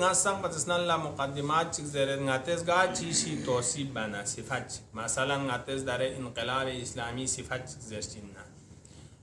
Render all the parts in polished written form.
ngasak patisnan la muqaddimat chik zeret ngates ga chishi tosib bana sifat masalan ngates dare inqilab islami sifat zerchinna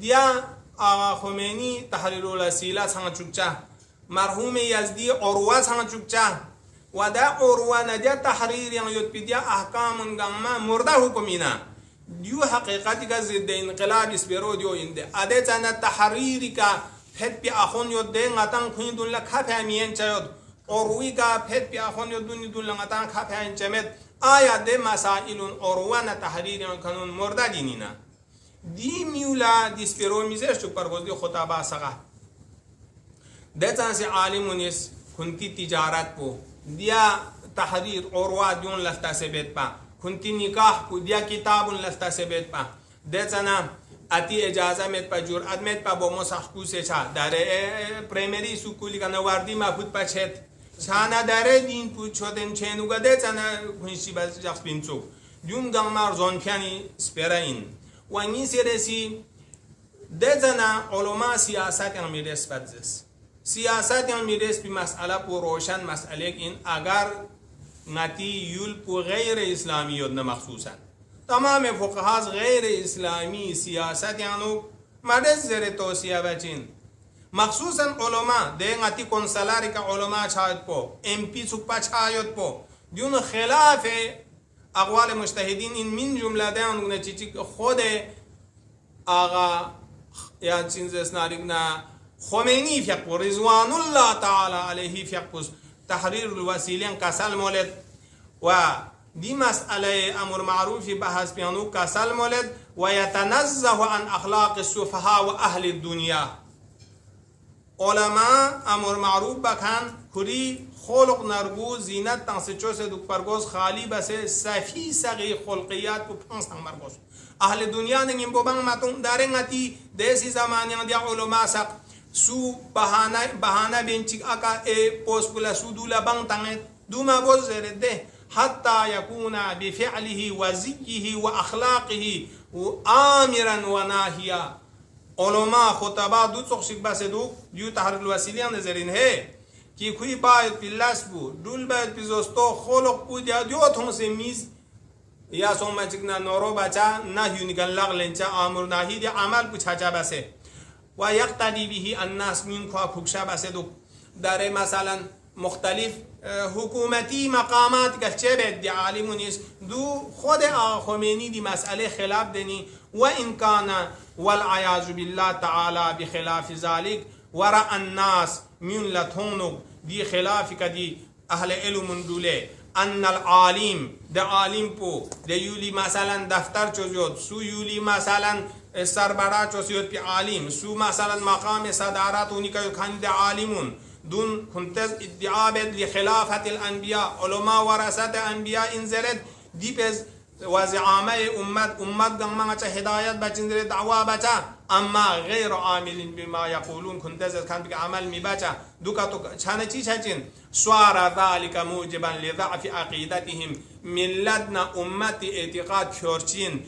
dia Khomeini tahrirul asila sangat cukca marhum Yazdi Urwa sangat cukca wada Urwa naja tahrir yang yutpidia ahkamun gamma murda hukumina diu haqiqati ka zidde inqilab isbiro dio inde adetana tahriri ka phet pi akhon yodde ngatang khindun la khafa mien chayod Urwi ka phet pi akhon yodun dun la ngatang khafa chemet aya de masailun Urwa na tahrir yang kanun murda dinina di miula dispero mizer şu parvozdi khutaba saga detan se alimunis kunti tijarat po dia tahrir urwa dion lafta sebet pa kunti nikah po dia kitabun lafta sebet pa detana ati ijaza met pa jur'at met pa bomo sahku se cha dare primary sukuli kana wardi mafut pa chet chana dare din pu choden chenuga detana kunshi baz jax pinchu dium gamar zon piani sperain وانی سرسی دزنا علما سیاست yang Mirs بدزس سیاست yang Mirs be مسئله پو روشن مسئله N اگر نتی you'll پو غیر اسلامی یود مخصوصا تمام فقهاء غیر اسلامی سیاست یانو مدرس زر توصیه بچین مخصوصا علما ده نتی کنسلاری که علما چاید پو ام پی سوپا چاید پو دیون خلاف اقوال مجتهدین این من جمله دهان نچیچی خود آقا یا چیز اسناریگنا خمینی فیقو رضوان الله تعالی علیه فیقو تحریر الوسیلین کسل مولد و دي مسألة أمر معروف بحث بيانو كسل مولد ويتنزه عن أخلاق السفهاء وأهل الدنيا علماء أمر معروف بكان كري خلق نربو زينت تنسيچو سے دك پرگوز خالي بس سفي سغي خلقيات کو پانس تنگ مرگوز أهل الدنيا نگیم بو بانگ ماتون دارنگتی ديسي زمان yang dia علماء سق su bahana bencik aka pos pula sudula bang tanget duma bozere de حتى يكون بفعله وزيه وأخلاقه آمرا وناهيا علماء خطباء دو تخشك بس دو تحرك الوسيلة نظرين هي كي كوي بايد باللاس بو دول بايد بزوستو خلق بود يا ديو تهم سميز يا سوما چكنا نورو بچا نهيو نگن لغ لنچا آمر ناهي دي عمل بچاچا بس ويقتدي به الناس من كوا كوكشا بس دو داره مثلا مختلف حکومتی مقامات که چه بد عالم نیست دو خود خمینی دی مسئله خلاف دنی و ان کان والعیاذ بالله تعالی بخلاف ذلك ورا الناس من لتونو دی خلاف کدی اهل علم دوله ان العالم ده عالم پو ده یولی مثلا دفتر چوزیود سو یولی مثلا سربرا چوزیود پی عالم سو مثلا مقام صدارت اونی که خانی ده عالمون دون كنتز ادعاء لخلافة الأنبياء علماء ورثة أنبياء انزرد دي بز وزعامة أمت جمعة هداية بچندر دعوة بچا أما غير عامل بما يقولون كنتز كان بك عمل مي بچا دوكا تو چانه چي چچين صار ذلك موجبا لضعف عقيدتهم من لدن أمت اعتقاد كورچين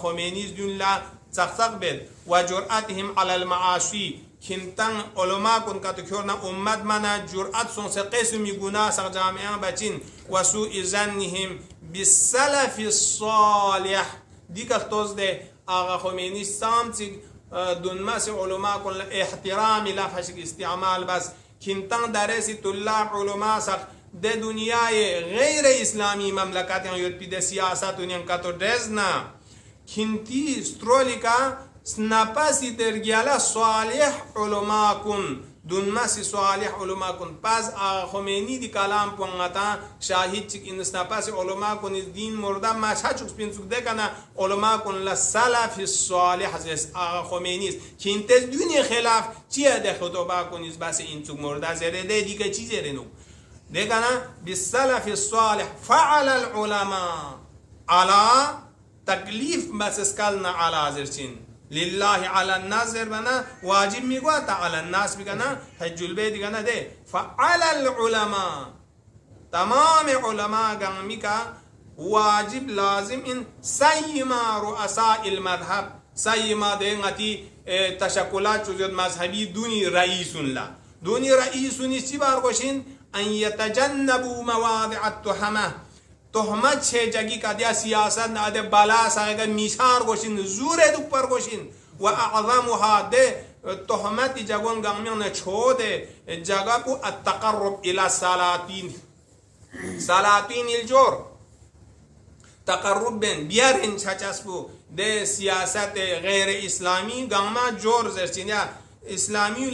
خمينيز دون لا تخصق بد وجرأتهم على المعاصي كنتان علماء كن كاتكورنا أمت منا جرأت سون سقسم يجونا سق جامعان بچين وسوء ظنهم بالسلف الصالح ديك اختوز ده آغا خميني سامتي دون ماس علماء كن احترام لفشك استعمال بس كنتان درسي طلاب علماء سق ده دنياي غير إسلامي مملكات يوروبي ده سياسات ونين كاتو دزنا كنتي ستروليكا سنپاسی درگیالا صالح علماء کن دون ماسی صالح علماء کن پس خمینی دی کلام پونگتا شاهد چک این سنپاسی علماء کن دین مردا ماشا چک سپینسک دکنا علماء کن لسلف الصالح زیس خمینی است که این تز دونی خلاف چیه ده خطبه کنیز بس این چک مردا زره ده دیگه چی زره نو دکنا بالسلف الصالح فعل العلماء على تکلیف بس اسکالنا على زرچین لله على الناس بنا واجب ميقواتا على الناس بنا حج البيت بنا ده فعلى العلماء تمام علماء قاميكا واجب لازم ان سيما رؤساء المذهب سيما ده غتي تشكلات جزء مذهبي دوني رئيس لا دوني رئيس نسيبار قوشين ان يتجنبوا مواضع التهمه تهمت چه جگی کدیا سیاست ناده بالا سایگا میشار گوشین زوره دو پر گوشین و اعظمها ده تهمت جگون گامیان چوده جگا کو التقرب الى سلاطین الجور تقرب بین بیارن چچسبو ده سیاست غیر اسلامی گاما جور زرچین یا اسلامی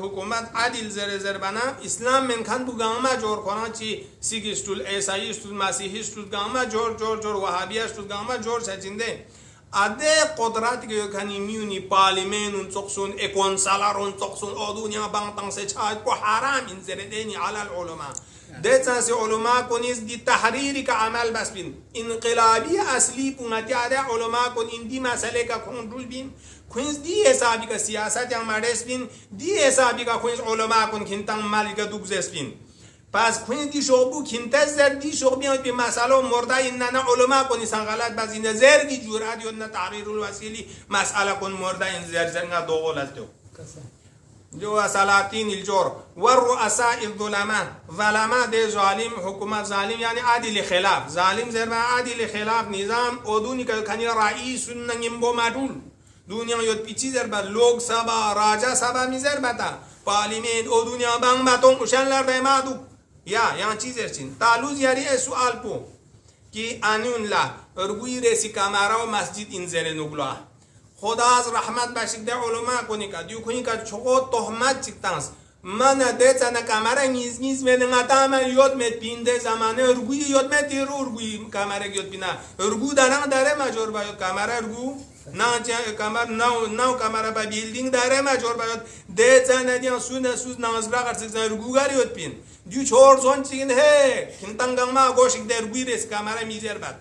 حکومت عادل زر بنا اسلام من کن بو گاما جور کنن چی سیگ استول عیسائی استول مسیحی استول گاما جور وهابی استول گاما جور سچینده اده قدرت که کنی میونی پارلمان تقصون اکونسالارون تقصون دنیا بانتان سے چاید کو حرام این زردینی علی العلماء ده تنسی علماء کنیز دی تحریری که عمل بس بین انقلابی اصلی پونتی عده علماء کن این دی مسئله که کنترول بین کوینز دی حسابی که سیاست yang مارس بین دی حسابی که کوینز علماء کن کنتان مالی که دوگزس بین پس کوینز دی شعبو کنتز زر دی شعبی بی مسئله مرده این نه علماء کنی سنغلط بس این زر دی جورت یا نه تحریر الوسیلی مسئله کن مرده این زر دو غلط دو جو سلاطین الجور والرؤساء الظلماء ده ظالم حکومت ظالم یعنی عادل خلاف ظالم زر عادل خلاف نظام اودونی که کنی رئیس نگیم بو مدول دنیا یاد پیچی زر بر لوگ سبا راجا سبا میزر بتا پارلیمنت او دنیا بانگ باتون اشنلر به مادو یا چیزر چین تالوز یاری سوال پو کی انون لا ارگوی رسی کامارا و مسجد انزر نگلا خدا از رحمت باشید ده علماء کنی که دیو کنی که چقدر تهمت چیکتانس من دتنا کامرا نیز من یاد مت پینده زمانه ارگوی یاد مت ارگوی کامرا یاد پینا ارگو داره مجور باید کامرا ارگو نه کامر نه کامرا با بیلدینگ داره مجور باید دتنا دیان سوز نازبرا قرص ارگو گاری یاد پین دیو چهار زون چین ہے کنتانگام ما گوشک در ارگوی رس کامرا میزر باد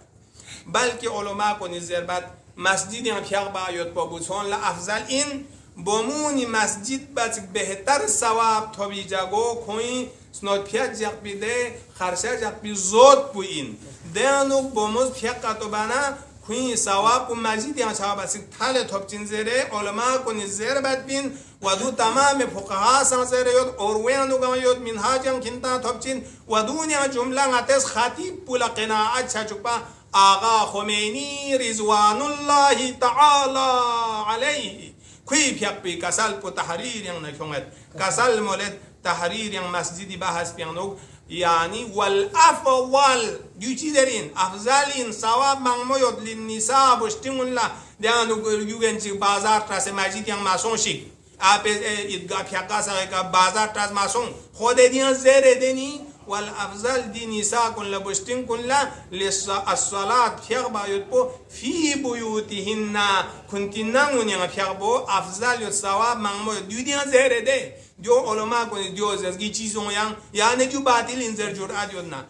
بلکه علما کنی زربت مسجدی هم پیاق باید با بودن لا افضل این بومونی مسجد بچ بهتر ثواب تو بیجاگو کوی سنوت پیاق جاک بیده خرشه جاک بی زود بوین دیانو بوموز پیاق کاتو بانا کوی ثواب و مسجدی هم ثواب است تال توپ چین زره علما کنی زربت بین و دو تمام فقها سان زره یود اورویانو گام یود منهاجم کنتا توپ چین و دنیا جمله نتس خطیب پولا قناعت چچوپا آقا خمینی رضوان الله تعالی علیه کوی پیاق بی کسال پو تحریر ینگ نکونگد کسال مولد تحریر ینگ مسجدی بحث پیانوگ یعنی والافضل دیو چی درین افضل این ثواب مغموید للنساء بشتیم الله دیانو یوگن چی بازار تراس مسجد ینگ ماسون شک آپ ادگاه پیاقا ساقه بازار تراس ماسون خود دیان زیر دینی والافضل دي نساء كن لبشتين كن لا للصلاة فيغ بايد بو في بيوتهن كنت نمون يغ فيغ بو افضل يتصواب مغمو ديو ديان زهره ده ديو علماء كن ديو زرگي چيزون يعني ديو باطل انزر جرعات يدنا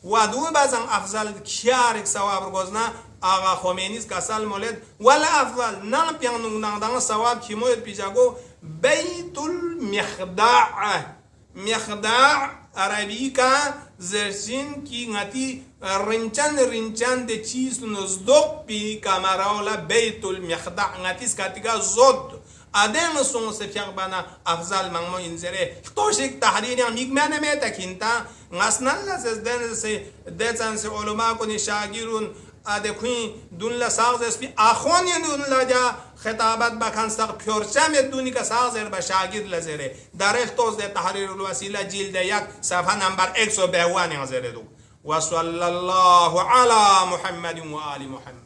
ودو بازن افضل كيارك ثواب رغزنا آغا خمینیز کسال مولد ولا افضل نام پیانو نام ثواب كيمويد بيجاگو بيت المخدع مخدع عربی کا زرسین کی غتی رنچان de چیز نزدوق پی کامراولا بیت المخدع غتیس کاتیگا زود ادم سون سفیق بنا افضل مغمو انزره توشک تحریر میگمنه متکینتا غسنل لزدن سے دتن سے علما کو شاگیرون اده کوین دون لا ساز اسپی اخوان دون لا جا خطابت بکن ساق پیورچم دونی که ساز با شاگرد لزره در اختوز ده تحریر الوسیله جلد 1 صفحه نمبر 152 زره دو و صلی الله علی محمد و آل محمد.